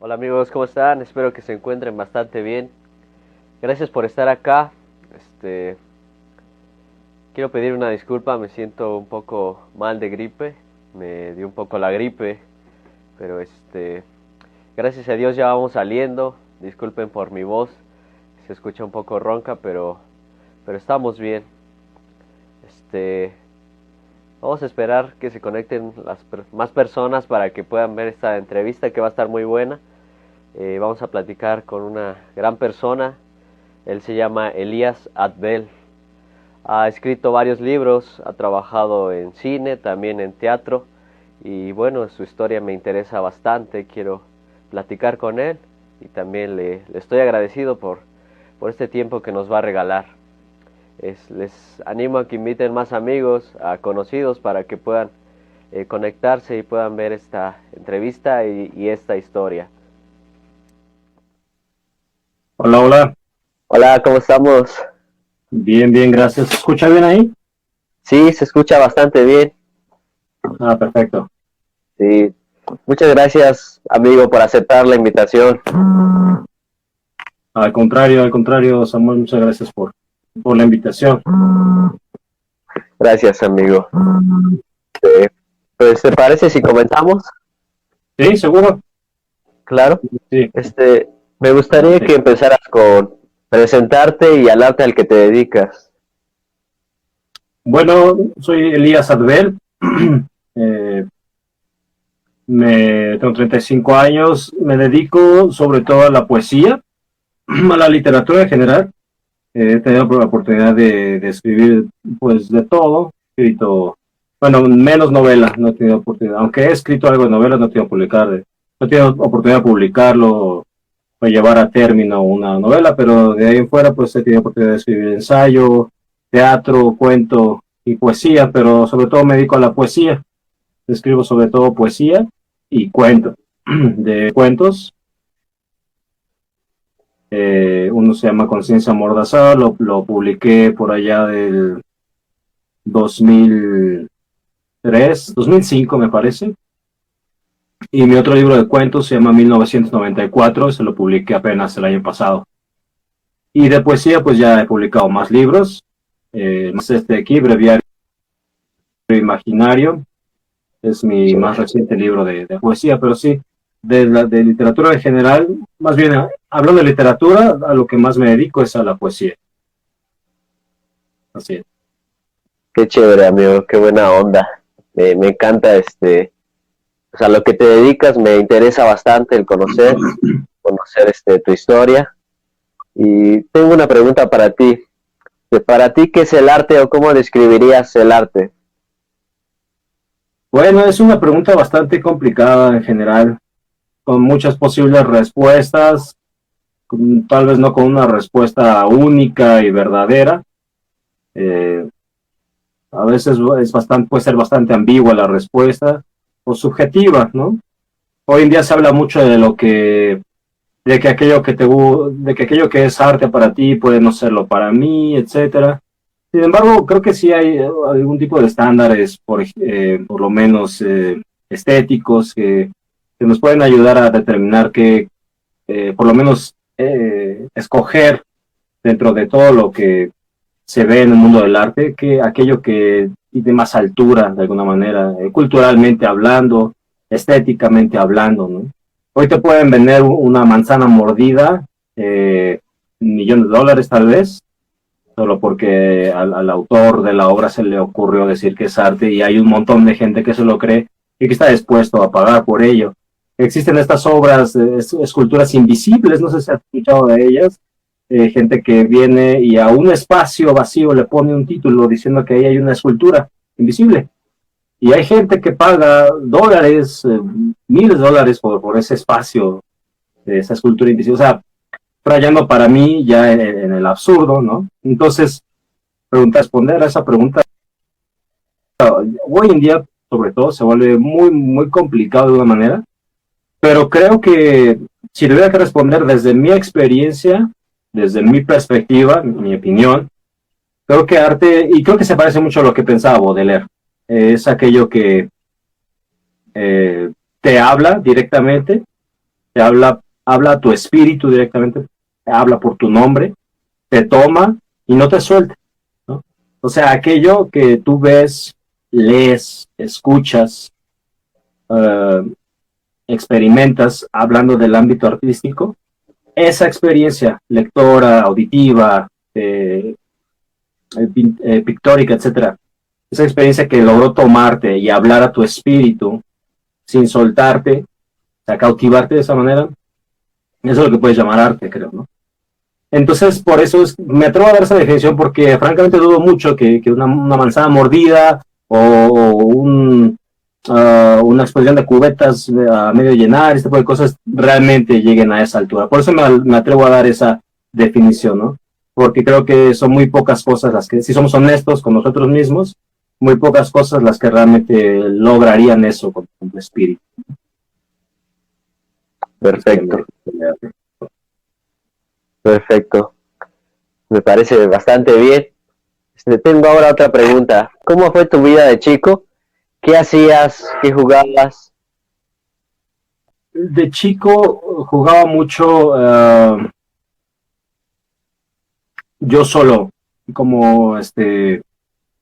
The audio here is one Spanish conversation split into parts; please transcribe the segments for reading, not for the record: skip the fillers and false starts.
Hola amigos, ¿cómo están? Espero que se encuentren bastante bien. Gracias por estar acá. Este, Quiero pedir una disculpa, me siento un poco mal de gripe. Me dio un poco la gripe, pero gracias a Dios ya vamos saliendo. Disculpen por mi voz, se escucha un poco ronca, pero estamos bien. Este, Vamos a esperar que se conecten más personas para que puedan ver esta entrevista que va a estar muy buena. Vamos a platicar con una gran persona. Él se llama Elías Adbel. Ha escrito varios libros, ha trabajado en cine, también en teatro. Y bueno, su historia me interesa bastante. Quiero platicar con él y también le estoy agradecido por este tiempo que nos va a regalar. Les animo a que inviten más amigos, a conocidos para que puedan conectarse y puedan ver esta entrevista y esta historia. Hola, hola. Hola, ¿cómo estamos? Bien, bien, gracias. ¿Se escucha bien ahí? Sí, se escucha bastante bien. Ah, perfecto. Sí. Muchas gracias, amigo, por aceptar la invitación. Al contrario, Samuel, muchas gracias por la invitación. Gracias, amigo. Pues, ¿te parece si comenzamos? Sí, seguro. Claro. Sí, Este, Me gustaría adelante. que empezaras con presentarte y al arte al que te dedicas. Bueno, soy Elías Adver. Eh, Tengo 35 años. Me dedico sobre todo a la poesía, a la literatura en general. He tenido la oportunidad de escribir, pues, de todo. He escrito, bueno, menos novelas, no he tenido oportunidad. Aunque he escrito algo de novelas, no he tenido no he tenido oportunidad de publicarlo o llevar a término una novela, pero de ahí en fuera, pues, he tenido oportunidad de escribir ensayo, teatro, cuento y poesía, pero sobre todo me dedico a la poesía. Escribo sobre todo poesía y cuento. De cuentos, uno se llama Conciencia Mordazal, lo publiqué por allá del 2003, 2005 me parece. Y mi otro libro de cuentos se llama 1994, se lo publiqué apenas el año pasado. Y de poesía, pues ya he publicado más libros. Más este de aquí, Breviario Imaginario, es mi Sí. más reciente libro de poesía, pero sí, de literatura en general, más bien hablando de literatura, a lo que más me dedico es a la poesía. Así es. Qué chévere, amigo, qué buena onda. Me encanta o sea, lo que te dedicas me interesa bastante el conocer tu historia. Y tengo una pregunta para ti. Para ti, ¿qué es el arte o cómo describirías el arte? Bueno, es una pregunta bastante complicada en general, con muchas posibles respuestas, tal vez no con una respuesta única y verdadera. Eh, a veces puede ser bastante ambigua la respuesta o subjetiva, ¿no? Hoy en día se habla mucho de que de que aquello que es arte para ti puede no serlo para mí, etcétera. Sin embargo, creo que sí hay algún tipo de estándares, por lo menos estéticos, que nos pueden ayudar a determinar que, por lo menos, escoger dentro de todo lo que se ve en el mundo del arte, que aquello que tiene más altura, de alguna manera, culturalmente hablando, estéticamente hablando, ¿no? Hoy te pueden vender una manzana mordida, $1 millón tal vez, solo porque al autor de la obra se le ocurrió decir que es arte y hay un montón de gente que se lo cree y que está dispuesto a pagar por ello. Existen estas obras, esculturas invisibles, no sé si has escuchado de ellas, gente que viene y a un espacio vacío le pone un título diciendo que ahí hay una escultura invisible. Y hay gente que paga dólares, miles de dólares por ese espacio de esa escultura invisible. O sea, rayando para mí ya en el absurdo, ¿no? Entonces, responder a esa pregunta, hoy en día, sobre todo, se vuelve muy, muy complicado de una manera, pero creo que si tuviera que responder desde mi experiencia, desde mi perspectiva, mi opinión, creo que arte, y creo que se parece mucho a lo que pensaba Baudelaire, es aquello que te habla directamente, te habla a tu espíritu directamente, te habla por tu nombre, te toma y no te suelta, ¿no? O sea, aquello que tú ves, lees, escuchas, uh, experimentas hablando del ámbito artístico, esa experiencia lectora, auditiva, pictórica, etcétera, esa experiencia que logró tomarte y hablar a tu espíritu sin soltarte, o sea, cautivarte de esa manera, eso es lo que puedes llamar arte, creo, ¿no? Entonces, por eso me atrevo a dar esa definición porque francamente dudo mucho que una manzana mordida o una exposición de cubetas a medio llenar, este tipo de cosas realmente lleguen a esa altura. Por eso me atrevo a dar esa definición, ¿no? Porque creo que son muy pocas cosas las que, si somos honestos con nosotros mismos, muy pocas cosas las que realmente lograrían eso con tu espíritu. Perfecto. Perfecto. Me parece bastante bien. Tengo ahora otra pregunta. ¿Cómo fue tu vida de chico? ¿Qué hacías? ¿Qué jugabas? De chico jugaba mucho yo solo, como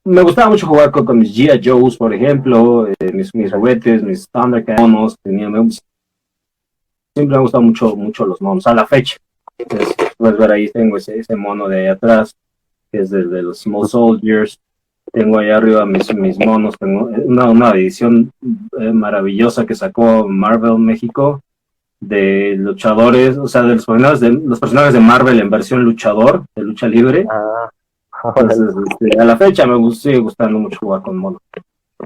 me gustaba mucho jugar con mis G.I. Joes, por ejemplo, mis juguetes, mis Thundercats, monos, siempre me han gustado mucho los monos, a la fecha. Entonces, puedes ver ahí, tengo ese mono de ahí atrás, que es de los Small Soldiers. Tengo ahí arriba mis monos, tengo una edición maravillosa que sacó Marvel México de luchadores, o sea, de los personajes de Marvel en versión luchador, de lucha libre. Entonces, a la fecha sigue gustando mucho jugar con monos.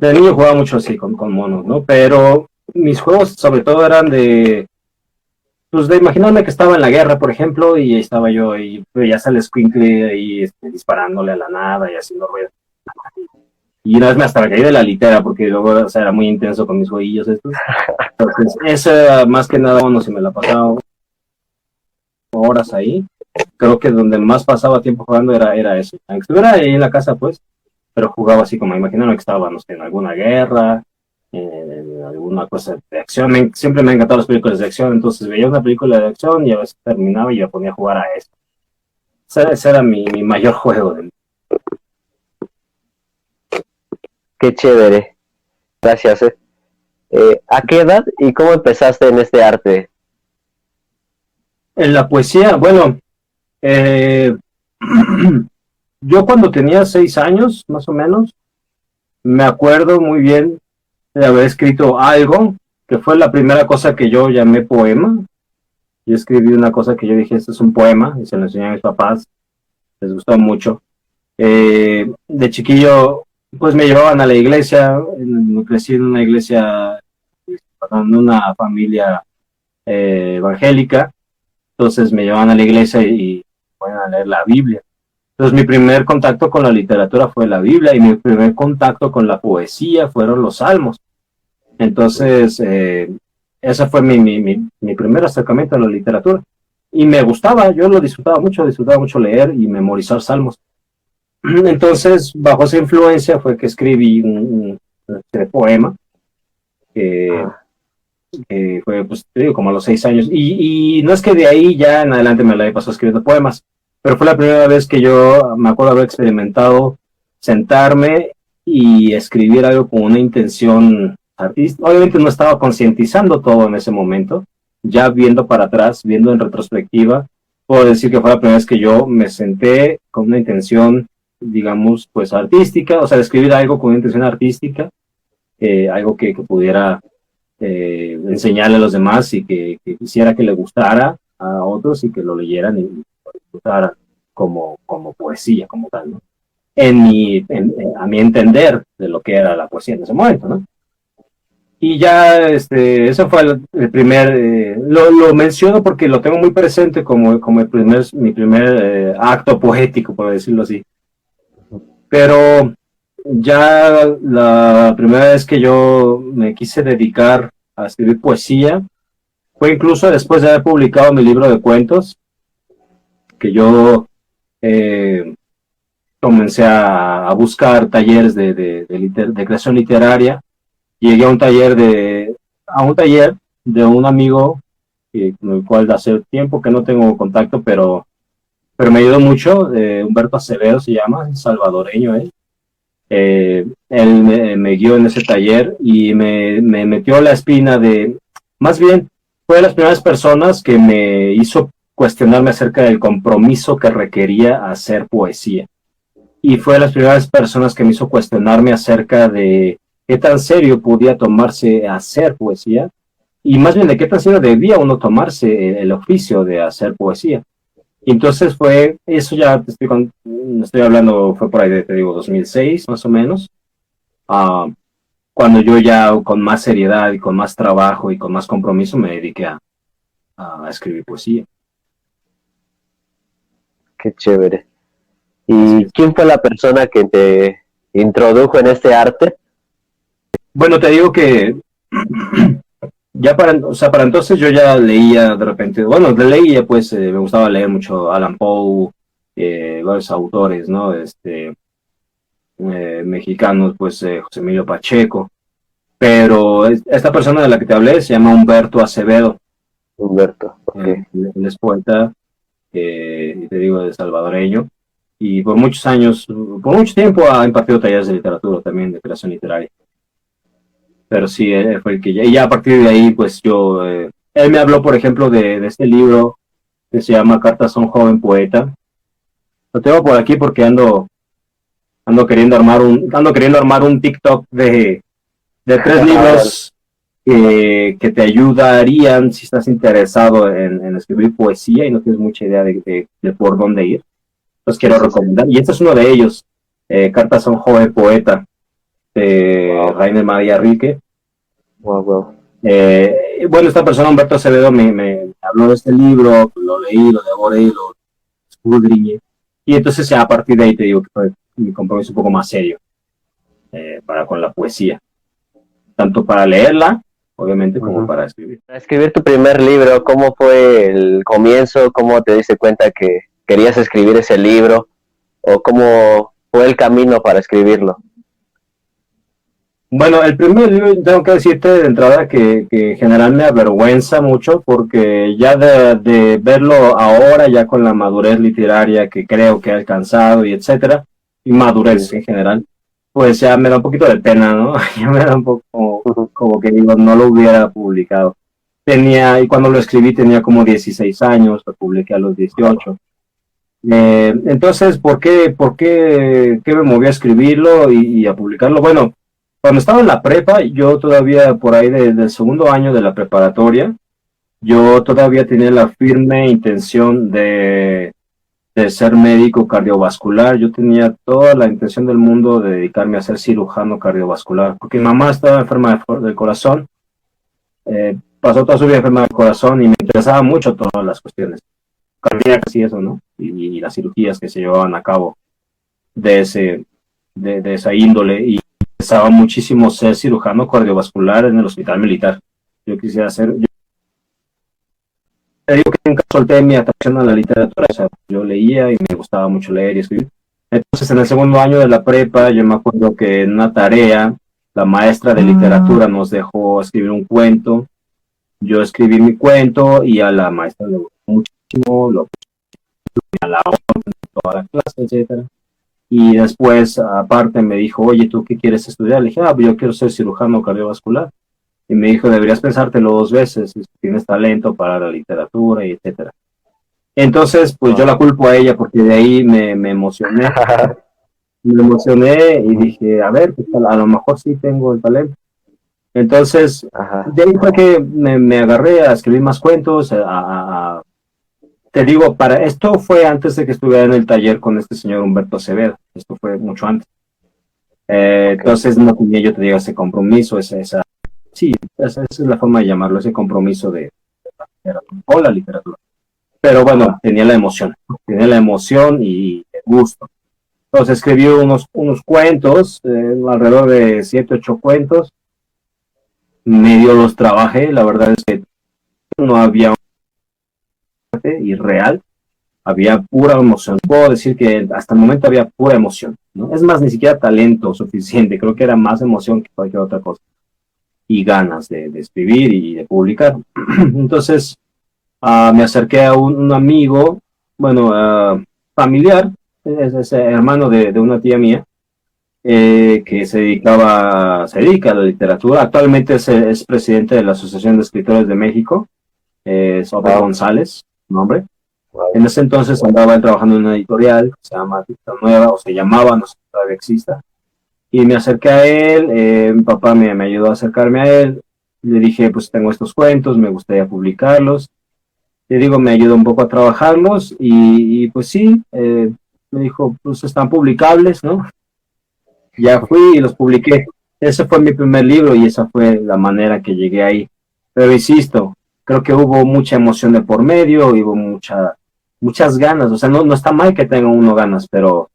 De niño jugaba mucho así con monos, ¿no? Pero mis juegos sobre todo eran de imaginarme que estaba en la guerra, por ejemplo, y ahí estaba yo y ya sale Squinkly ahí disparándole a la nada y haciendo ruido. Y una vez me hasta caí de la litera porque luego, o sea, era muy intenso con mis jueguillos estos. Entonces, eso era más que nada, bueno, si me la pasaba horas ahí. Creo que donde más pasaba tiempo jugando era eso. Aunque estuviera ahí en la casa, pues, pero jugaba así como imaginando que estaba, no sé, en alguna guerra, en alguna cosa de acción. Siempre me han encantado las películas de acción, entonces veía una película de acción y a veces terminaba y yo ponía a jugar a eso. Ese era mi mayor juego. Qué chévere. Gracias. ¿A qué edad y cómo empezaste en este arte? En la poesía, bueno, yo cuando tenía 6 años, más o menos, me acuerdo muy bien de haber escrito algo, que fue la primera cosa que yo llamé poema. Yo escribí una cosa que yo dije, esto es un poema, y se lo enseñé a mis papás, les gustó mucho. De chiquillo, pues me llevaban a la iglesia, crecí en una iglesia, en una familia evangélica, entonces me llevaban a la iglesia y ponían a leer la Biblia. Entonces mi primer contacto con la literatura fue la Biblia y mi primer contacto con la poesía fueron los salmos. Entonces, ese fue mi primer acercamiento a la literatura. Y me gustaba, yo lo disfrutaba mucho leer y memorizar salmos. Entonces, bajo esa influencia fue que escribí un poema, que fue, pues, te digo, como a los 6 años. Y no es que de ahí ya en adelante me la he pasado escribiendo poemas, pero fue la primera vez que yo me acuerdo haber experimentado sentarme y escribir algo con una intención artista. Obviamente no estaba concientizando todo en ese momento, ya viendo para atrás, viendo en retrospectiva, puedo decir que fue la primera vez que yo me senté con una intención, digamos, pues artística, o sea, de escribir algo con una intención artística, algo que pudiera enseñarle a los demás y que quisiera que le gustara a otros y que lo leyeran y lo disfrutaran como poesía, como tal, ¿no? A mi entender de lo que era la poesía en ese momento, ¿no? Y ya, eso fue el primer, lo menciono porque lo tengo muy presente como mi primer acto poético, por decirlo así. Pero ya la primera vez que yo me quise dedicar a escribir poesía fue incluso después de haber publicado mi libro de cuentos, que yo comencé a buscar talleres de creación literaria. Llegué a un taller de un amigo con el cual hace tiempo que no tengo contacto, pero me ayudó mucho. Humberto Acevedo se llama, salvadoreño él. Él me guió en ese taller y me metió la espina de, más bien, fue de las primeras personas que me hizo cuestionarme acerca del compromiso que requería hacer poesía. Y fue de las primeras personas que me hizo cuestionarme acerca de qué tan serio podía tomarse hacer poesía, y más bien de qué tan serio debía uno tomarse el oficio de hacer poesía. Y entonces fue, eso ya estoy hablando, fue por ahí de, te digo, 2006 más o menos, cuando yo ya con más seriedad y con más trabajo y con más compromiso me dediqué a escribir poesía. Qué chévere. ¿Y quién fue la persona que te introdujo en este arte? Bueno, te digo que ya para entonces yo ya leía de repente, bueno, leía pues, me gustaba leer mucho Alan Poe, varios autores, ¿no? Mexicanos, pues José Emilio Pacheco, pero esta persona de la que te hablé se llama Humberto Acevedo. Humberto, okay. Él es poeta, te digo, de salvadoreño, y por muchos años, por mucho tiempo ha impartido talleres de literatura también, de creación literaria. Pero sí, él fue el que ya, y ya a partir de ahí, pues yo, él me habló, por ejemplo, de este libro que se llama Cartas a un joven poeta. Lo tengo por aquí porque ando queriendo armar un TikTok de 3 libros que te ayudarían si estás interesado en escribir poesía y no tienes mucha idea de por dónde ir. Los quiero recomendar. Y este es uno de ellos, Cartas a un joven poeta, de Rainer María Rilke. Wow. Bueno, esta persona, Humberto Acevedo, me habló de este libro, lo leí, lo devoré, lo escudriñé. Y entonces ya a partir de ahí te digo que fue mi compromiso un poco más serio con la poesía. Tanto para leerla, obviamente, como para escribir. Para escribir tu primer libro, ¿cómo fue el comienzo? ¿Cómo te diste cuenta que querías escribir ese libro? ¿O cómo fue el camino para escribirlo? Bueno, el primer libro, tengo que decirte de entrada que en general me avergüenza mucho porque ya de verlo ahora, ya con la madurez literaria que creo que he alcanzado y etcétera, y madurez en general, pues ya me da un poquito de pena, ¿no? Ya me da un poco como que digo, no lo hubiera publicado. Y cuando lo escribí tenía como 16 años, lo publiqué a los 18. Entonces, ¿qué me movió a escribirlo y a publicarlo? Bueno, cuando estaba en la prepa, yo todavía por ahí del segundo año de la preparatoria, yo todavía tenía la firme intención de ser médico cardiovascular. Yo tenía toda la intención del mundo de dedicarme a ser cirujano cardiovascular, porque mi mamá estaba enferma del corazón, pasó toda su vida enferma del corazón y me interesaba mucho todas las cuestiones cardíacas y eso, ¿no? Y las cirugías que se llevaban a cabo de esa índole, y pensaba muchísimo ser cirujano cardiovascular en el hospital militar. Yo quisiera ser... Te digo que nunca solté mi atracción a la literatura, o sea, yo leía y me gustaba mucho leer y escribir. Entonces, en el segundo año de la prepa, yo me acuerdo que en una tarea, la maestra de literatura nos dejó escribir un cuento. Yo escribí mi cuento y a la maestra le gustó muchísimo, lo puse a la hora, toda la clase, etcétera. Y después, aparte, me dijo, oye, ¿tú qué quieres estudiar? Le dije, yo quiero ser cirujano cardiovascular. Y me dijo, deberías pensártelo 2 veces, si tienes talento para la literatura, y etcétera. Entonces, pues yo la culpo a ella porque de ahí me emocioné. Me emocioné y dije, a ver, pues, a lo mejor sí tengo el talento. Entonces, de ahí fue que me agarré a escribir más cuentos, te digo, esto fue antes de que estuviera en el taller con este señor Humberto Acevedo. Esto fue mucho antes. Entonces no tenía, yo te digo, ese compromiso, esa es la forma de llamarlo, ese compromiso de la literatura, o la literatura. Pero bueno, tenía la emoción y el gusto. Entonces escribí unos cuentos, alrededor de 7, 8 cuentos. Medio los trabajé, la verdad es que no había y real, había pura emoción. Puedo decir que hasta el momento había pura emoción, ¿no? Es más, ni siquiera talento suficiente, creo que era más emoción que cualquier otra cosa. Y ganas de escribir y de publicar. Entonces, me acerqué a un amigo, bueno, familiar, es hermano de una tía mía, que se dedica a la literatura. Actualmente es presidente de la Asociación de Escritores de México, es Obed González, su nombre. En ese entonces andaba él trabajando en una editorial que se llama Dicta Nueva, o se llamaba, no sé si todavía exista, y me acerqué a él, mi papá me ayudó a acercarme a él, le dije, pues tengo estos cuentos, me gustaría publicarlos, le digo, me ayudó un poco a trabajarlos, y pues sí, me dijo, pues están publicables, ¿no? Ya fui y los publiqué. Ese fue mi primer libro y esa fue la manera que llegué ahí. Pero insisto, creo que hubo mucha emoción de por medio, hubo muchas ganas. O sea, no está mal que tenga uno ganas, pero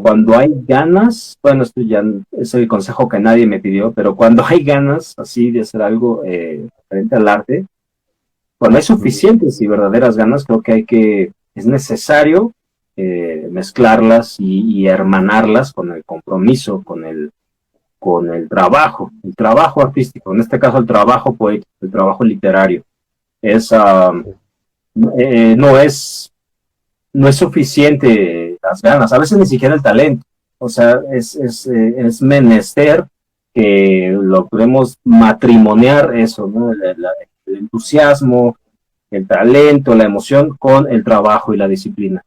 cuando hay ganas, bueno, esto ya es el consejo que nadie me pidió, pero cuando hay ganas así de hacer algo frente al arte, cuando hay suficientes y verdaderas ganas, creo que es necesario mezclarlas y hermanarlas con el compromiso, con el trabajo artístico, en este caso el trabajo poético, el trabajo literario. Es, no es suficiente las ganas, a veces ni siquiera el talento, o sea, es menester que lo podemos matrimoniar eso, ¿no? El entusiasmo, el talento, la emoción con el trabajo y la disciplina,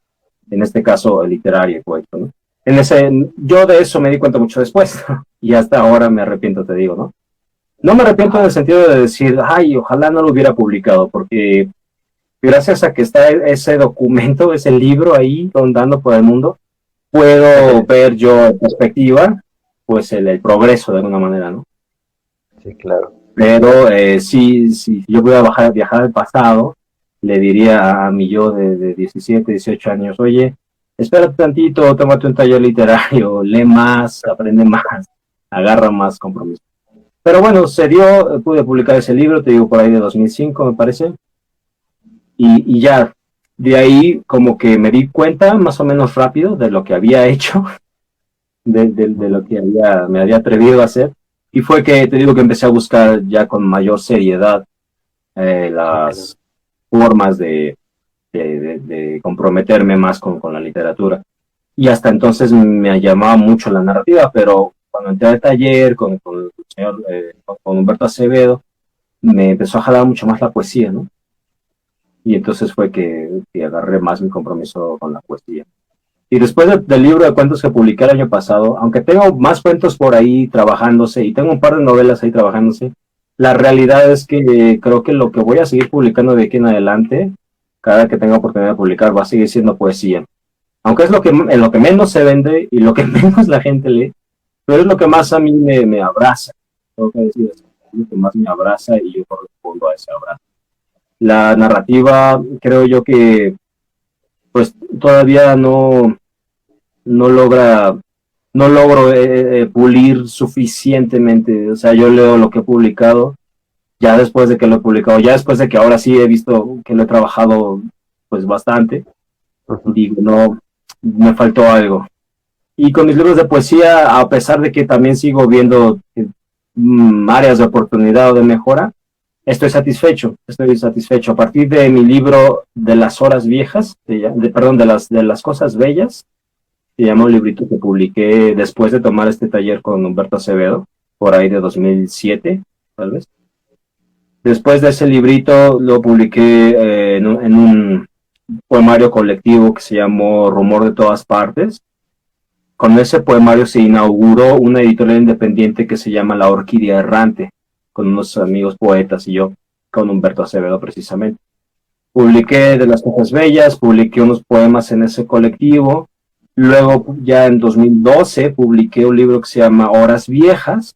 en este caso el literario y poético, ¿no? Yo de eso me di cuenta mucho después, ¿no? Y hasta ahora me arrepiento, te digo, ¿no? No me arrepiento en el sentido de decir, ay, ojalá no lo hubiera publicado, porque gracias a que está ese documento, ese libro ahí rondando por el mundo, puedo ver yo en perspectiva, pues el progreso de alguna manera, ¿no? Sí, claro. Pero si yo voy a viajar al pasado, le diría a mi yo de 17, 18 años, oye, espérate tantito, tómate un taller literario, lee más, aprende más, agarra más compromiso. Pero bueno, se dio, pude publicar ese libro, te digo, por ahí de 2005, me parece, y ya, de ahí como que me di cuenta más o menos rápido de lo que había hecho, de lo que me había atrevido a hacer, y fue que, te digo, que empecé a buscar ya con mayor seriedad las formas de comprometerme más con la literatura. Y hasta entonces me llamaba mucho la narrativa, pero cuando entré al taller con el señor, con Humberto Acevedo, me empezó a jalar mucho más la poesía, ¿no? Y entonces fue que agarré más mi compromiso con la poesía. Y después del libro de cuentos que publiqué el año pasado, aunque tengo más cuentos por ahí trabajándose y tengo un par de novelas ahí trabajándose, la realidad es que creo que lo que voy a seguir publicando de aquí en adelante, cada que tenga oportunidad de publicar, va a seguir siendo poesía. Aunque es en lo que menos se vende y lo que menos la gente lee, pero es lo que más a mí me abraza. Tengo que decir eso, es lo que más me abraza y yo correspondo a ese abrazo. La narrativa, creo yo que pues todavía no logro pulir suficientemente. O sea, yo leo lo que he publicado ya después de que lo he publicado, ya después de que ahora sí he visto que lo he trabajado pues bastante, digo, no, me faltó algo. Y con mis libros de poesía, a pesar de que también sigo viendo áreas de oportunidad o de mejora, estoy satisfecho. A partir de mi libro de las horas viejas, de las cosas bellas, se llama un librito que publiqué después de tomar este taller con Humberto Acevedo, por ahí de 2007, tal vez. Después de ese librito lo publiqué en un poemario colectivo que se llamó Rumor de todas partes. Con ese poemario se inauguró una editorial independiente que se llama La Orquídea Errante, con unos amigos poetas y yo, con Humberto Acevedo precisamente. Publiqué De las cosas bellas, publiqué unos poemas en ese colectivo. Luego, ya en 2012, publiqué un libro que se llama Horas Viejas.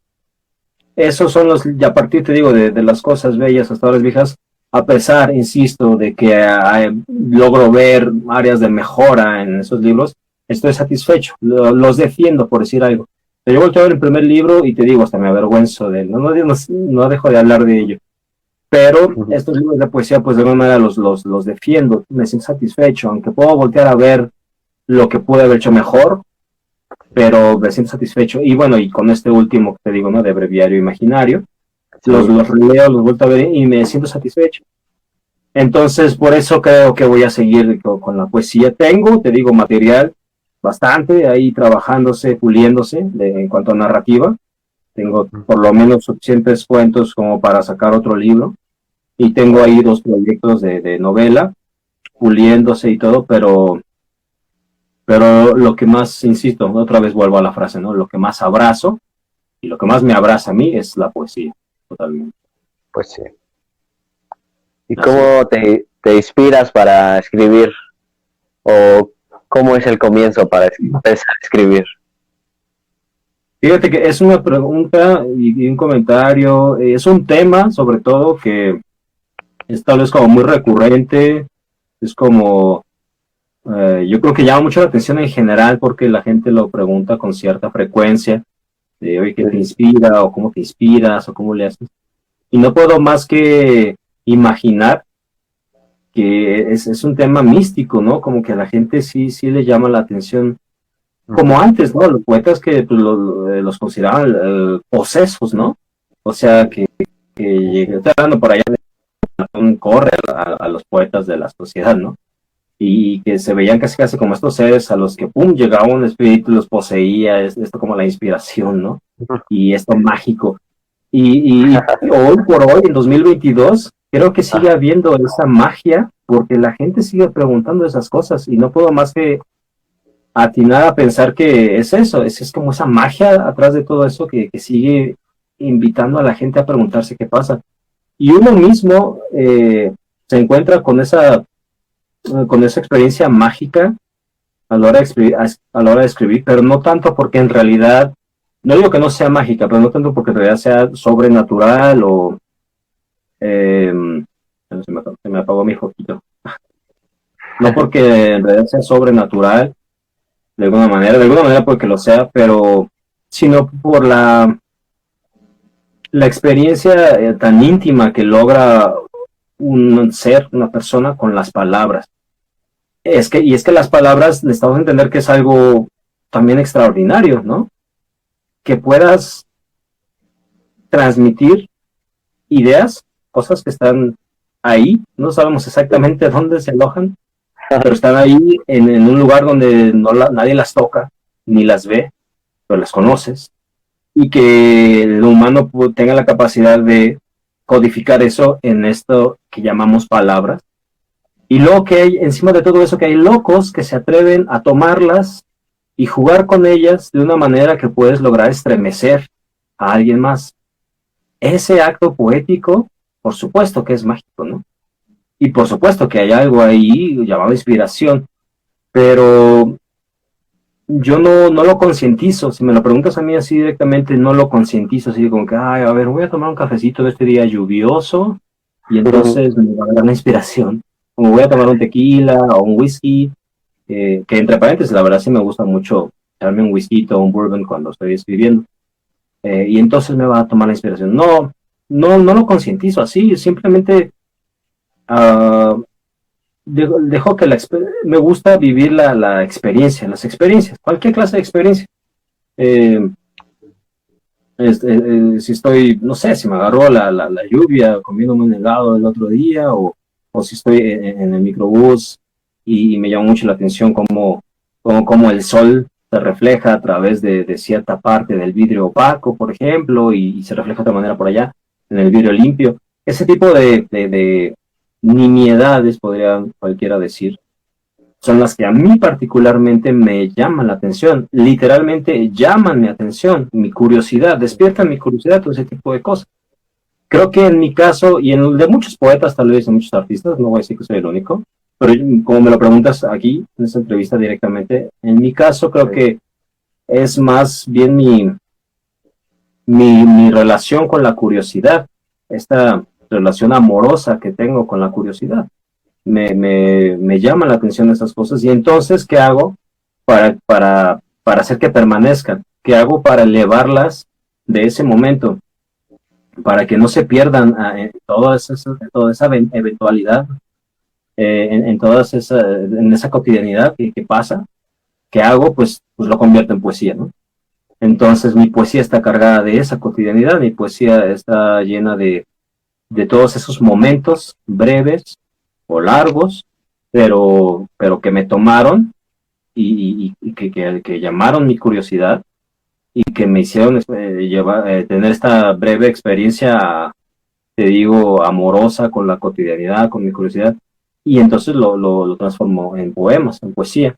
Esos son y a partir, te digo, de las cosas bellas hasta Horas Viejas, a pesar, insisto, de que logro ver áreas de mejora en esos libros, estoy satisfecho, los defiendo, por decir algo. Pero yo volteo a ver el primer libro y te digo, hasta me avergüenzo de él, no dejo de hablar de ello. Pero estos libros de poesía, pues de alguna manera los defiendo, me siento satisfecho, aunque puedo voltear a ver lo que pude haber hecho mejor, pero me siento satisfecho. Y bueno, y con este último que te digo, ¿no? De Breviario Imaginario, sí, los leo, los vuelto a ver y me siento satisfecho. Entonces, por eso creo que voy a seguir con la poesía. Tengo, te digo, material bastante ahí trabajándose, puliéndose en cuanto a narrativa. Tengo por lo menos suficientes cuentos como para sacar otro libro. Y tengo ahí 2 proyectos de novela, puliéndose y todo, pero lo que más, insisto, otra vez vuelvo a la frase, ¿no? Lo que más abrazo y lo que más me abraza a mí es la poesía, totalmente. Pues sí. ¿Y Así. cómo te inspiras para escribir? ¿O cómo es el comienzo para empezar a escribir? Fíjate que es una pregunta y un comentario, es un tema sobre todo que es tal vez como muy recurrente, es como, yo creo que llama mucho la atención en general porque la gente lo pregunta con cierta frecuencia, de oye, ¿qué te inspira? O ¿cómo te inspiras? O ¿cómo le haces? Y no puedo más que imaginar que es un tema místico, ¿no? Como que a la gente sí le llama la atención, como antes, ¿no? Los poetas que pues, los consideraban posesos, ¿no? O sea, que estoy hablando por allá de un corre a los poetas de la sociedad, ¿no? Y que se veían casi como estos seres a los que, pum, llegaba un espíritu, los poseía, esto como la inspiración, ¿no? Y esto mágico. Y hoy por hoy, en 2022, creo que sigue habiendo esa magia, porque la gente sigue preguntando esas cosas, y no puedo más que atinar a pensar que es eso, es como esa magia atrás de todo eso que sigue invitando a la gente a preguntarse qué pasa. Y uno mismo se encuentra con esa experiencia mágica a la hora de escribir, pero no tanto porque en realidad, no digo que no sea mágica, pero no tanto porque en realidad sea sobrenatural o se me apagó mi foquito. No porque en realidad sea sobrenatural, de alguna manera puede que lo sea, pero sino por la experiencia tan íntima que logra un ser, una persona con las palabras. Es que las palabras necesitamos entender que es algo también extraordinario, ¿no? Que puedas transmitir ideas, cosas que están ahí, no sabemos exactamente dónde se alojan, pero están ahí en un lugar donde nadie las toca, ni las ve, pero las conoces, y que el humano tenga la capacidad de codificar eso en esto que llamamos palabras. Y luego que hay, encima de todo eso, que hay locos que se atreven a tomarlas y jugar con ellas de una manera que puedes lograr estremecer a alguien más. Ese acto poético, por supuesto que es mágico, ¿no? Y por supuesto que hay algo ahí llamado inspiración, pero yo no lo concientizo. Si me lo preguntas a mí así directamente, no lo concientizo, así como que, ay, a ver, voy a tomar un cafecito de este día lluvioso y entonces me va a dar una inspiración. Como voy a tomar un tequila o un whisky, que entre paréntesis, la verdad sí me gusta mucho darme un whisky o un bourbon cuando estoy escribiendo. Y entonces me va a tomar la inspiración. No lo concientizo así, simplemente dejo que me gusta vivir la experiencia, las experiencias, cualquier clase de experiencia. Si estoy, no sé, si me agarró la lluvia comiéndome un helado el otro día, o si estoy en el microbús y me llama mucho la atención cómo el sol se refleja a través de cierta parte del vidrio opaco, por ejemplo, y se refleja de otra manera por allá, en el vidrio limpio. Ese tipo de nimiedades, podría cualquiera decir, son las que a mí particularmente me llaman la atención, literalmente llaman mi atención, mi curiosidad, despiertan mi curiosidad, todo ese tipo de cosas. Creo que en mi caso, y en el de muchos poetas, tal vez de muchos artistas, no voy a decir que soy el único, pero como me lo preguntas aquí, en esta entrevista directamente, en mi caso creo que es más bien mi relación con la curiosidad, esta relación amorosa que tengo con la curiosidad. Me llaman la atención esas cosas, y entonces, ¿qué hago para hacer que permanezcan? ¿Qué hago para elevarlas de ese momento? Para que no se pierdan en toda esa eventualidad, en esa cotidianidad que pasa. ¿Qué hago? Pues lo convierto en poesía, ¿no? Entonces mi poesía está cargada de esa cotidianidad, mi poesía está llena de todos esos momentos breves o largos, pero que me tomaron y que llamaron mi curiosidad y que me hicieron tener esta breve experiencia, te digo, amorosa con la cotidianidad, con mi curiosidad, y entonces lo transformó en poemas, en poesía.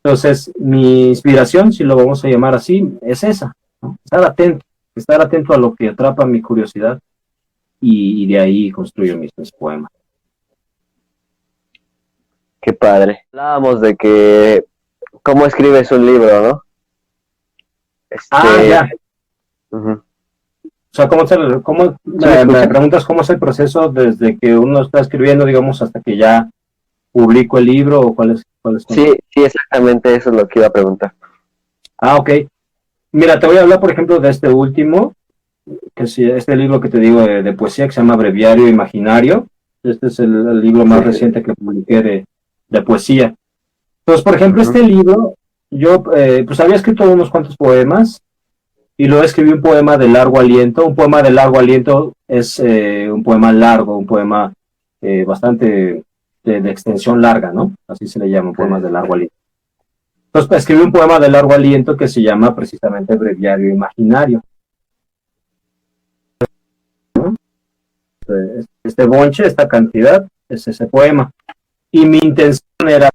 Entonces, mi inspiración, si lo vamos a llamar así, es esa, ¿no? Estar atento a lo que atrapa mi curiosidad y de ahí construyo mis poemas. Qué padre. Hablábamos de que cómo escribes un libro, ¿no? Ya. Uh-huh. O sea, me preguntas cómo es el proceso desde que uno está escribiendo, digamos, hasta que ya publico el libro, o cuál es? Sí, exactamente, eso es lo que iba a preguntar. Ok. Mira, te voy a hablar, por ejemplo, de este último, que es este libro que te digo de poesía, que se llama Breviario Imaginario. Este es el libro más reciente que publiqué de poesía. Entonces, por ejemplo, este libro, yo pues había escrito unos cuantos poemas, y luego escribí un poema de largo aliento. Un poema de largo aliento es un poema largo, un poema bastante de extensión larga, ¿no? Así se le llama, poemas de largo aliento. Entonces escribí un poema de largo aliento que se llama precisamente Breviario Imaginario. ¿No? Este bonche, esta cantidad, es ese poema. Y mi intención era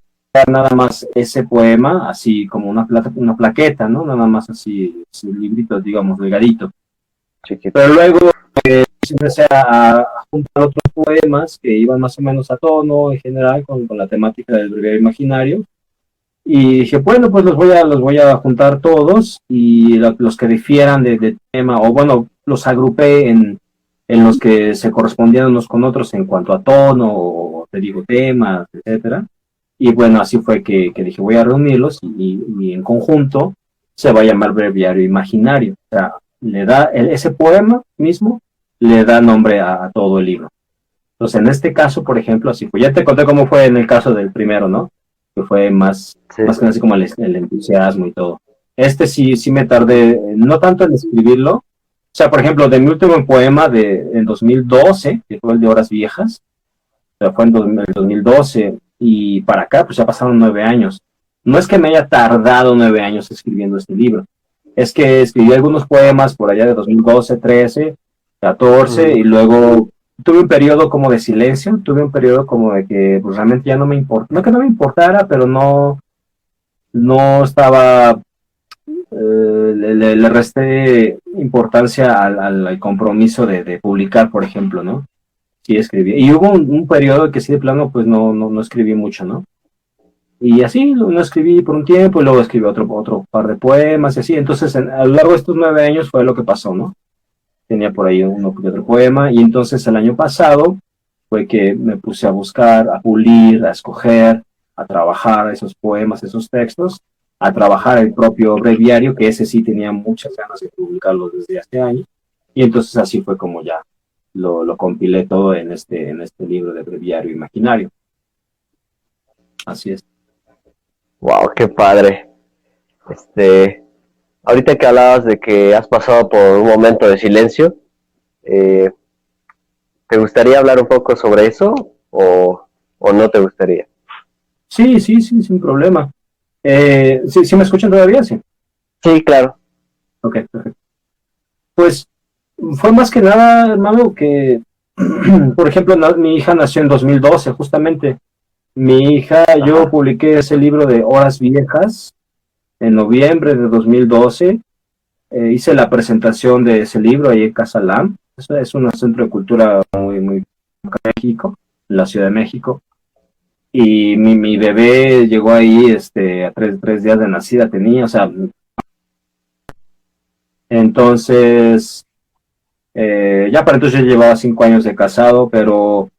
nada más ese poema, así como una plaqueta, ¿no? Nada más así, un librito, digamos, delgadito. Chiquito. Pero luego empecé a juntar otros poemas que iban más o menos a tono en general con la temática del breviario imaginario, y dije, bueno, pues los voy a juntar todos, y los que difieran de tema, o bueno, los agrupé en los que se correspondían unos con otros en cuanto a tono, o te digo, temas, etcétera. Y bueno, así fue que dije, voy a reunirlos, y en conjunto se va a llamar Breviario Imaginario. O sea, le da ese poema mismo, le da nombre a todo el libro. Entonces, en este caso, por ejemplo, así fue. Ya te conté cómo fue en el caso del primero, ¿no? Que fue más que así como el entusiasmo y todo. Este sí me tardé, no tanto en escribirlo. O sea, por ejemplo, de mi último poema en 2012, que fue el de Horas Viejas, o sea, fue en el 2012, y para acá, pues ya pasaron 9 años. No es que me haya tardado 9 años escribiendo este libro, es que escribí algunos poemas por allá de 2012, 13, 14, y luego tuve un periodo como de silencio, tuve un periodo como de que pues realmente ya no me importa, no que no me importara, pero no estaba, le resté importancia al compromiso de publicar, por ejemplo, ¿no? Sí escribí, y hubo un periodo que sí de plano pues no escribí mucho, ¿no? Y así lo escribí por un tiempo, y luego escribí otro par de poemas, y así. Entonces, a lo largo de estos 9 años fue lo que pasó, ¿no? Tenía por ahí uno que otro poema, y entonces el año pasado fue que me puse a buscar, a pulir, a escoger, a trabajar esos poemas, esos textos, a trabajar el propio breviario, que ese sí tenía muchas ganas de publicarlo desde hace años, y entonces así fue como ya lo compilé todo en este libro de Breviario Imaginario. Así es. Wow, qué padre. Ahorita que hablabas de que has pasado por un momento de silencio, ¿te gustaría hablar un poco sobre eso o no te gustaría? Sí, sin problema. ¿Sí me escuchan todavía? Sí. Sí, claro. Ok, perfecto. Pues fue más que nada, hermano, que, por ejemplo, mi hija nació en 2012, justamente. Mi hija, yo publiqué ese libro de Horas Viejas en noviembre de 2012. Hice la presentación de ese libro ahí en Casa Lam. Eso es un centro de cultura muy, muy en México, en la Ciudad de México. Y mi bebé llegó ahí a 3 días de nacida tenía, o sea. Entonces, ya para entonces yo llevaba 5 años de casado, pero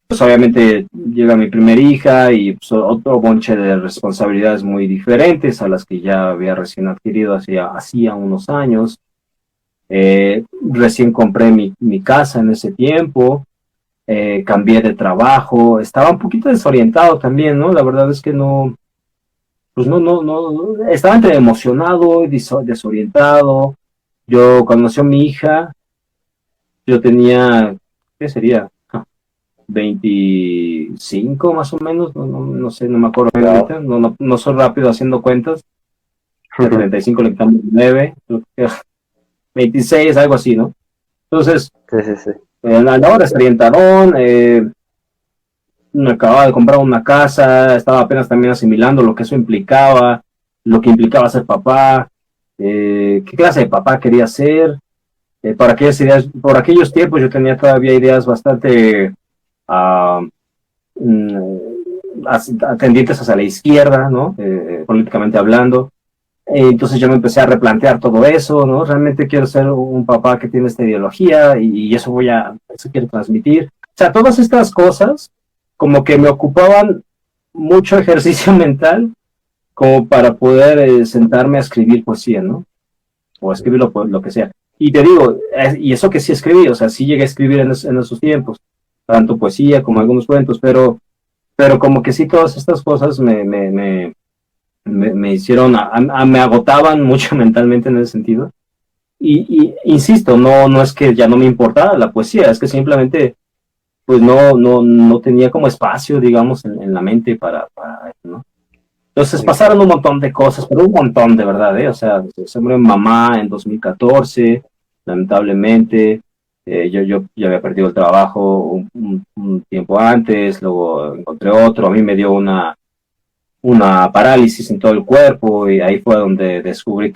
pues obviamente llega mi primera hija y pues, otro bonche de responsabilidades muy diferentes a las que ya había recién adquirido hacía unos años. Recién compré mi casa en ese tiempo, cambié de trabajo, estaba un poquito desorientado también, ¿no? La verdad es que pues no, estaba entre emocionado y desorientado. Yo, cuando nació mi hija, yo tenía, ¿qué sería? 25 más o menos, no sé, no me acuerdo bien ahorita, no soy rápido haciendo cuentas. A 35 le quitamos 9, 26, algo así, ¿no? Entonces, Sí. a la hora estaría en Tarón, me acababa de comprar una casa, estaba apenas también asimilando lo que eso implicaba, lo que implicaba ser papá, qué clase de papá quería ser. Por aquellos tiempos yo tenía todavía ideas bastante uh, tendientes hacia la izquierda, ¿no? Políticamente hablando. Entonces yo me empecé a replantear todo eso, ¿no? Realmente quiero ser un papá que tiene esta ideología y eso eso quiero transmitir. O sea, todas estas cosas como que me ocupaban mucho ejercicio mental como para poder sentarme a escribir poesía, ¿no? O escribir lo que sea. Y te digo, y eso que sí escribí, o sea, sí llegué a escribir en esos tiempos, tanto poesía como algunos cuentos, pero como que sí todas estas cosas me hicieron, me agotaban mucho mentalmente en ese sentido. Y insisto, no es que ya no me importara la poesía, es que simplemente pues no tenía como espacio, digamos, en la mente para eso, ¿no? Entonces pasaron un montón de cosas, pero un montón de verdad, ¿eh? O sea, se murió mi mamá en 2014, lamentablemente. Yo ya había perdido el trabajo un tiempo antes, luego encontré otro, a mí me dio una parálisis en todo el cuerpo y ahí fue donde descubrí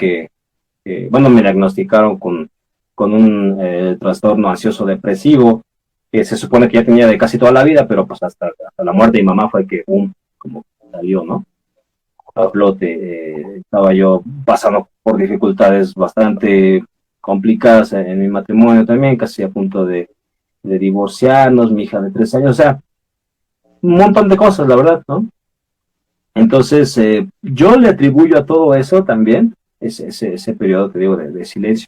bueno, me diagnosticaron con un trastorno ansioso depresivo que se supone que ya tenía de casi toda la vida, pero pues hasta la muerte de mi mamá fue que como salió, ¿no? A flote. Estaba yo pasando por dificultades bastante complicadas en mi matrimonio también, casi a punto de divorciarnos, mi hija de 3 años, o sea, un montón de cosas, la verdad, ¿no? Entonces, yo le atribuyo a todo eso también, ese periodo, te digo, de silencio,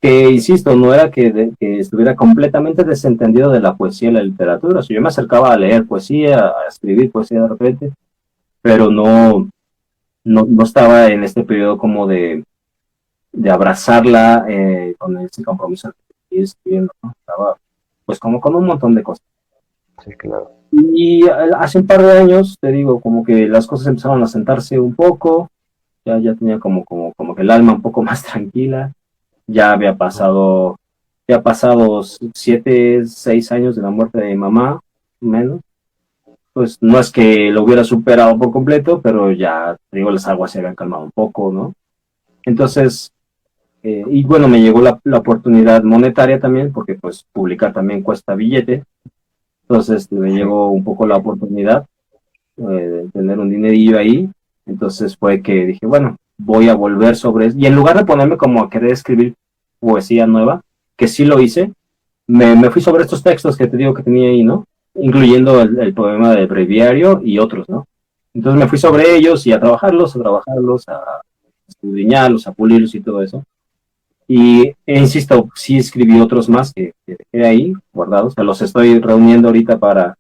que, insisto, no era que estuviera completamente desentendido de la poesía y la literatura. O sea, yo me acercaba a leer poesía, a escribir poesía de repente, pero no estaba en este periodo como de abrazarla con ese compromiso de ir escribiendo, ¿no? Estaba pues como con un montón de cosas. Sí, claro. Y hace un par de años, te digo, como que las cosas empezaron a sentarse un poco, ya tenía como que el alma un poco más tranquila, ya había pasado 7, 6 años de la muerte de mi mamá, menos. Pues no es que lo hubiera superado por completo, pero ya, te digo, las aguas se habían calmado un poco, ¿no? Entonces, y bueno, me llegó la oportunidad monetaria también, porque pues publicar también cuesta billete. Entonces me llegó un poco la oportunidad de tener un dinerillo ahí. Entonces fue que dije, bueno, voy a volver sobre eso. Y en lugar de ponerme como a querer escribir poesía nueva, que sí lo hice, me fui sobre estos textos que te digo que tenía ahí, ¿no? Incluyendo el poema del breviario y otros, ¿no? Entonces me fui sobre ellos y a trabajarlos, a escudriñarlos, a pulirlos y todo eso. Y insisto, sí escribí otros más que dejé ahí guardados, que los estoy reuniendo ahorita para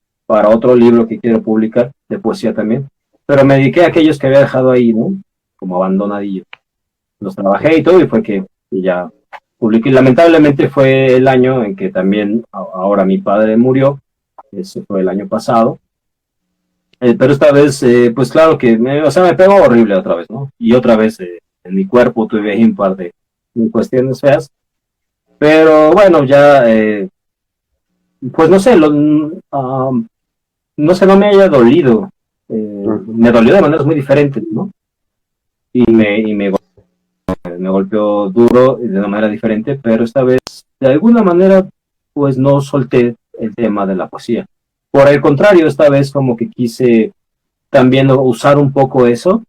otro libro que quiero publicar, de poesía también. Pero me dediqué a aquellos que había dejado ahí, ¿no? Como abandonadillos. Los trabajé y todo, y fue que ya publiqué. Lamentablemente fue el año en que también ahora mi padre murió, ese fue el año pasado. Pero esta vez, pues claro que me pegó horrible otra vez, ¿no? Y otra vez en mi cuerpo tuve ahí un par de cuestiones feas. Pero bueno, ya, pues no sé, no sé, no me haya dolido. Me dolió de maneras muy diferentes, ¿no? Y me golpeó duro de una manera diferente, pero esta vez, de alguna manera, pues no solté el tema de la poesía. Por el contrario, esta vez como que quise también usar un poco eso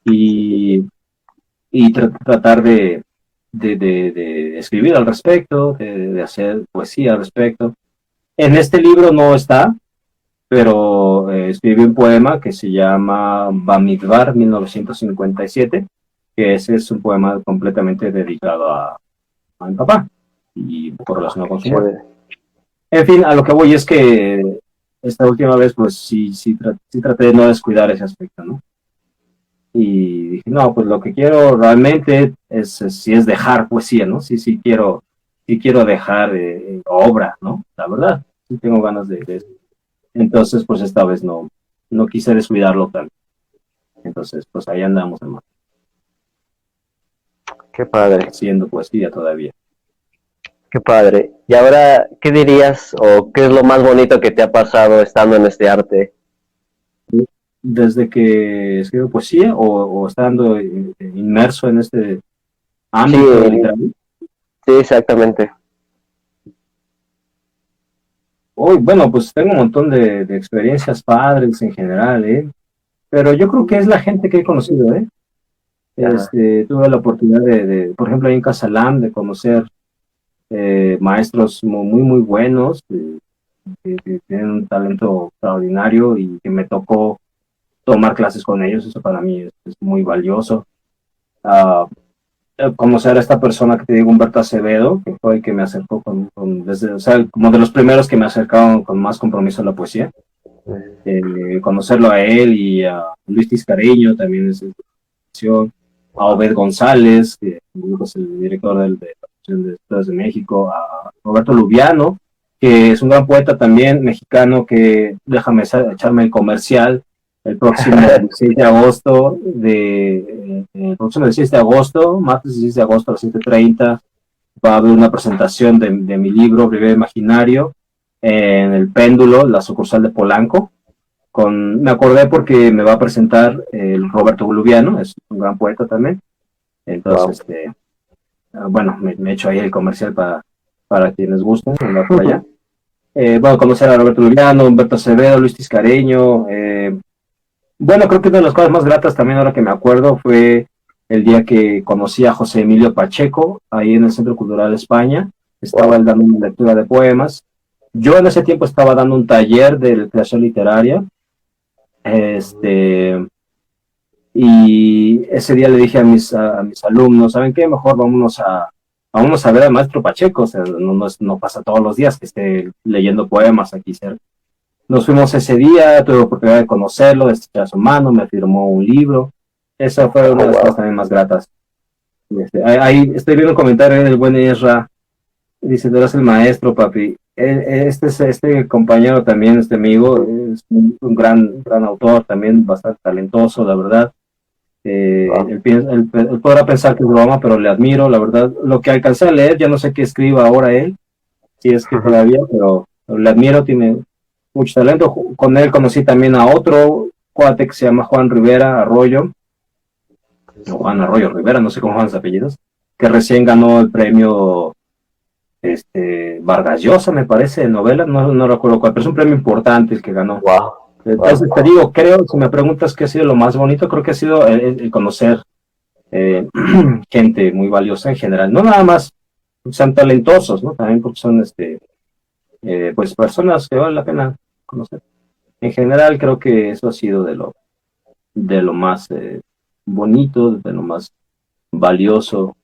y tratar de escribir al respecto, de hacer poesía al respecto. En este libro no está, pero escribí un poema que se llama Bamidbar 1957, que ese es un poema completamente dedicado a mi papá y por relacionado con su muerte. En fin, a lo que voy es que esta última vez, pues sí traté de no descuidar ese aspecto, ¿no? Y dije, no, pues lo que quiero realmente es dejar poesía, ¿no? Sí quiero dejar obra, ¿no? La verdad, sí tengo ganas de eso. Entonces, pues esta vez no quise descuidarlo tanto. Entonces, pues ahí andamos, hermano, Qué padre, haciendo poesía todavía. qué padre. Y ahora, ¿qué dirías o qué es lo más bonito que te ha pasado estando en este arte? Desde que escribo poesía o estando inmerso en este Sí, ámbito literario. sí, exactamente. Uy, bueno, pues tengo un montón de experiencias padres en general, ¿eh? Pero yo creo que es la gente que he conocido, ¿eh? Ajá. Tuve la oportunidad por ejemplo, ahí en Casalam, de conocer maestros muy buenos, que tienen un talento extraordinario y que me tocó tomar clases con ellos. Eso para mí es muy valioso. Ah, conocer a esta persona que te digo, Humberto Acevedo, que fue el que me acercó desde, o sea, como de los primeros que me acercaron con más compromiso a la poesía. Conocerlo a él y a Luis Tiscareño también es educación, a Obed González, que es el director de la Asociación de Estados de México, a Roberto Lubiano, que es un gran poeta también mexicano, que déjame echarme el comercial, el próximo 16 de agosto, el próximo 16 de agosto, martes 16 de agosto a las 7:30, va a haber una presentación de mi libro, Breve Imaginario, en el Péndulo, la sucursal de Polanco. Me acordé porque me va a presentar el Roberto Bolubiano, es un gran poeta también. Wow. Entonces, bueno, me echo ahí el comercial para quienes gusten, andar por allá. Bueno, conocer a Roberto Bolubiano, Humberto Acevedo, Luis Tiscareño. Bueno, creo que una de las cosas más gratas también, ahora que me acuerdo, fue el día que conocí a José Emilio Pacheco, ahí en el Centro Cultural España. Estaba él dando una lectura de poemas. Yo en ese tiempo estaba dando un taller de creación literaria. Este, y ese día le dije a mis alumnos, ¿saben qué? Mejor vámonos a ver al maestro Pacheco. O sea, no pasa todos los días que esté leyendo poemas aquí cerca. Nos fuimos ese día, tuve la oportunidad de conocerlo, de estrechar su mano, me firmó un libro. Esa fue una Oh, de las cosas wow. también más gratas. Ahí estoy viendo un comentario del buen Isra. Dice, tú eres el maestro, papi. Este compañero también, este amigo, es un gran autor, también bastante talentoso, la verdad. Wow. Él podrá pensar que es broma, pero le admiro, la verdad. Lo que alcancé a leer, ya no sé qué escriba ahora él, si es que todavía, pero le admiro, tiene mucho talento. Con él conocí también a otro cuate que se llama Juan Rivera Arroyo, o Juan Arroyo Rivera, no sé cómo van sus apellidos, que recién ganó el premio Vargas Llosa, me parece, de novela, no recuerdo cuál, pero es un premio importante el que ganó. Wow. Wow. Entonces te digo, creo, si me preguntas qué ha sido lo más bonito, creo que ha sido el conocer eh, gente muy valiosa en general, no nada más sean talentosos, ¿no? También porque son pues personas que vale la pena conocer. En general creo que eso ha sido de lo más bonito, de lo más valioso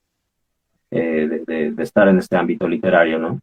de estar en este ámbito literario, ¿no?